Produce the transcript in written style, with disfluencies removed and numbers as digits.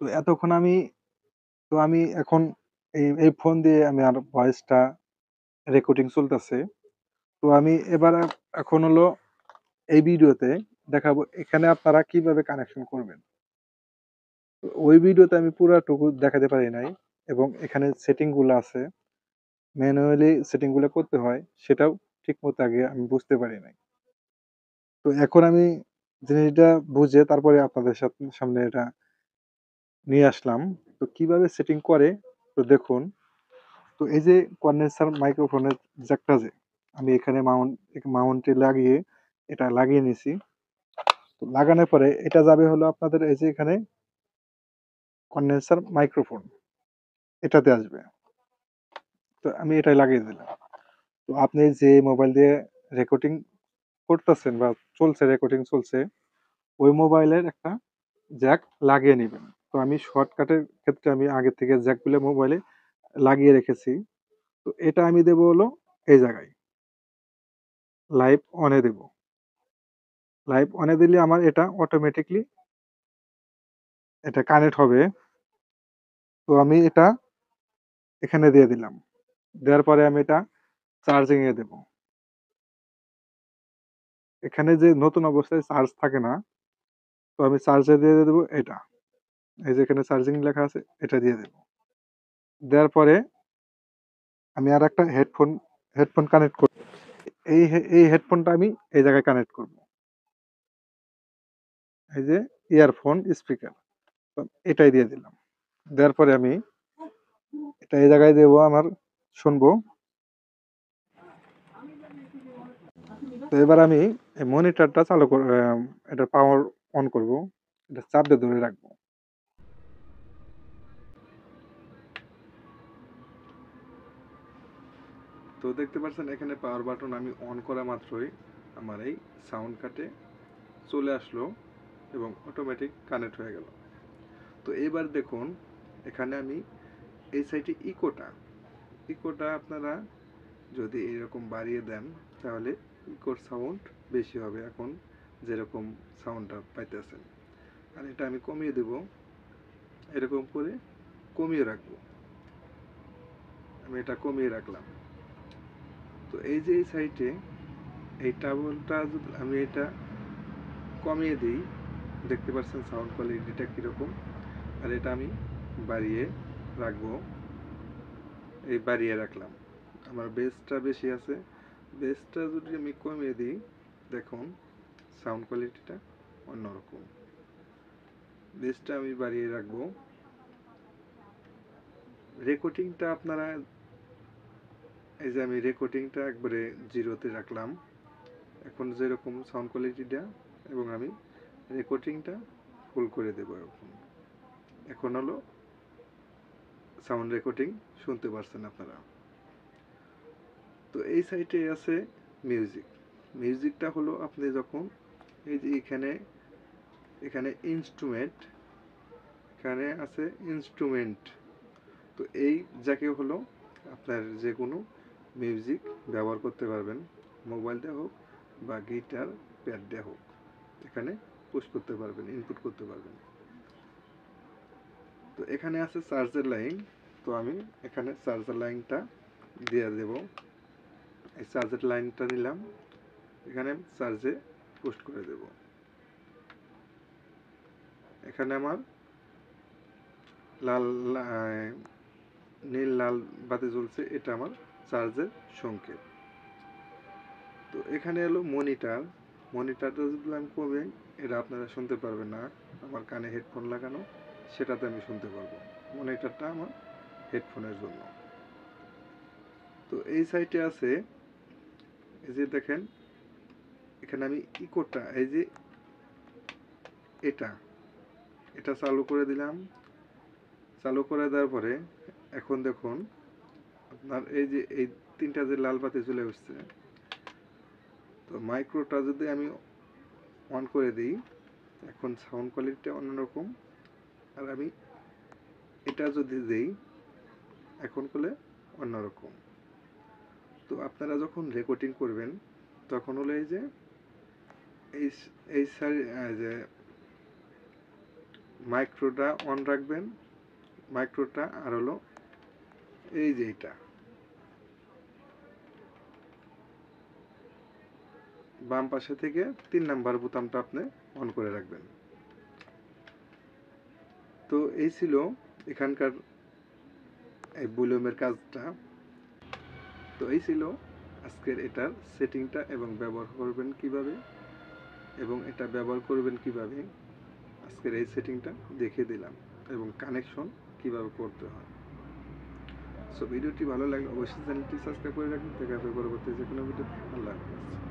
তো এতক্ষণ আমি এখন এই ফোন দিয়ে আমি আর ভয়েসটা রেকর্ডিং চলতেছে। তো আমি এবার এখন হলো এই ভিডিওতে দেখাবো এখানে আপনারা কিভাবে কানেকশন করবেন। তো ওই ভিডিওতে আমি পুরাটুকু দেখাতে পারি নাই এবং এখানে সেটিং গুলো আছে। ম্যানুয়ালি সেটিং গুলো করতে হয় সেটাও ঠিকমতো আগে আমি বুঝতে পারি নাই। তো এখন আমি জিনিসটা বুঝে তারপরে আপনাদের সামনে এটা নিয়ে আসলাম। তো কিভাবে সেটিং করে তো দেখুন। তো এই যে কন্ডেন্সার মাইক্রোফোনের জ্যাকটা যে আমি এখানে মাউন্টে লাগিয়ে এটা লাগিয়ে নিছি। তো লাগানোর পরে এটা যাবে হলো আপনাদের এই যে এখানে কন্ডেন্সার মাইক্রোফোন এটাতে আসবে। তো আমি এটাই লাগিয়ে দিলাম। তো আপনি যে মোবাইল দিয়ে রেকর্ডিং করতেছেন বা রেকর্ডিং চলছে ওই মোবাইলের একটা জ্যাক লাগিয়ে নিবেন। তো আমি শর্টকাটের ক্ষেত্রে আমি আগে থেকে জ্যাকগুলো মোবাইলে লাগিয়ে রেখেছি। তো এটা আমি দেবো হলো এই জায়গায় লাইভ অনে দেব। লাইভ অনে দিলে আমার এটা অটোমেটিকলি এটা কানেক্ট হবে। তো আমি এটা এখানে দিয়ে দিলাম। দেওয়ার পরে আমি এটা চার্জিং এ দেব। এখানে যে নতুন অবস্থায় চার্জ থাকে না, তো আমি চার্জে দিয়ে দেবো এটা। এই যে এখানে চার্জিং লেখা আছে এটা দিয়ে দেব। দেওয়ার পরে আমি আরেকটা হেডফোন কানেক্ট করব। এই হেডফোনটা আমি এই জায়গায় কানেক্ট করব। এই যে ইয়ারফোন স্পিকার। তো এটাই দিয়ে দিলাম। দেওয়ার পরে আমি এটা এই জায়গায় দেবো আমার শুনবো। তো এবার আমি এই মনিটরটা চালু করে এটার পাওয়ার অন করব। এটা চাপ দিয়ে ধরে রাখবো। তো দেখতে পাচ্ছেন এখানে পাওয়ার বাটন আমি অন করা মাত্রই আমার এই সাউন্ড কাটে চলে আসলো এবং অটোমেটিক কানেক্ট হয়ে গেল। তো এবার দেখুন এখানে আমি এই সাইডে ইকোটা আপনারা যদি এরকম বাড়িয়ে দেন তাহলে ইকোর সাউন্ড বেশি হবে এখন যেরকম সাউন্ডটা পাইতেছেন। আর এটা আমি কমিয়ে দেব, এরকম করে কমিয়ে রাখবো। আমি এটা কমিয়ে রাখলাম। তো এই যে এই সাইডে এই টাবলটা যদি আমি এটা কমিয়ে দিই, দেখতে পাচ্ছেন সাউন্ড কোয়ালিটিটা কীরকম। আর এটা আমি বাড়িয়ে রাখবো, এই বাড়িয়ে রাখলাম। আমার বেসটা বেশি আছে, বেসটা যদি আমি কমিয়ে দিই দেখুন সাউন্ড কোয়ালিটিটা অন্যরকম। বেসটা আমি বাড়িয়ে রাখবো। রেকর্ডিংটা আপনারা এই যে আমি রেকর্ডিংটা একবারে জিরোতে রাখলাম এখন যেরকম সাউন্ড কোয়ালিটিটা, এবং আমি রেকর্ডিংটা ফুল করে দেবো। এখন হলো সাউন্ড রেকর্ডিং শুনতে পারছেন আপনারা। তো এই সাইটে আছে মিউজিক। মিউজিকটা হলো আপনি যখন এই যে এখানে এখানে ইনস্ট্রুমেন্ট, এখানে আছে ইনস্ট্রুমেন্ট। তো এই যাকে হলো আপনার যে কোনো মিউজিক ব্যবহার করতে পারবেন, মোবাইল দিয়ে হোক বা গিটার প্যাড দিয়ে হোক, এখানে পুশ করতে পারবেন, ইনপুট করতে পারবেন। তো এখানে আছে চার্জের লাইন। তো আমি এখানে চার্জার লাইনটা দিয়ে দেব। এই চার্জের লাইনটা নিলাম, এখানে চার্জে পোস্ট করে দেব। এখানে আমার লাল নীল লাল বাতি জ্বলছে, এটা আমার চার্জের সংকেত। তো এখানে এলো মনিটর। মনিটরটা যদি আমি কমে, এটা আপনারা শুনতে পারবেন না, আমার কানে হেডফোন লাগানো, সেটাতে আমি শুনতে পারবো। মনিটরটা আমার হেডফোনের জন্য। তো এই সাইটে আছে এই যে দেখেন এখানে আমি ইকোটা এই যে এটা এটা চালু করে দিলাম। চালু করে দেওয়ার পরে এখন দেখুন আপনার এই যে এই তিনটা যে লাল বাতি জ্বলে উঠছে, তো মাইক্রোটা যদি আমি অন করে দিই এখন সাউন্ড কোয়ালিটিটা অন্যরকম। আর আমি এটা যদি দিই এখন করলে অন্যরকম। তো আপনারা যখন রেকর্ডিং করবেন তখন হলো এই যে এই এই যে মাইক্রোটা অন রাখবেন, মাইক্রোটা আর হলো এই যে এটা বাম পাশে থেকে 3 নাম্বার বোতামটা আপনি অন করে রাখবেন। তো এই ছিল এখানকার এই ভলিউমের কাজটা। তো এই ছিল আজকের এটার সেটিংটা এবং ব্যবহার করবেন কিভাবে এবং এটা ব্যবহার করবেন কিভাবে আজকের এই সেটিংটা দেখিয়ে দিলাম এবং কানেকশন কিভাবে করতে হয়। সো ভিডিওটি ভালো লাগলে অবশ্যই চ্যানেলটি সাবস্ক্রাইব করে রাখবেন। দেখা হবে পরবর্তী যে কোনো ভিডিও। আল্লাহ হাফেজ।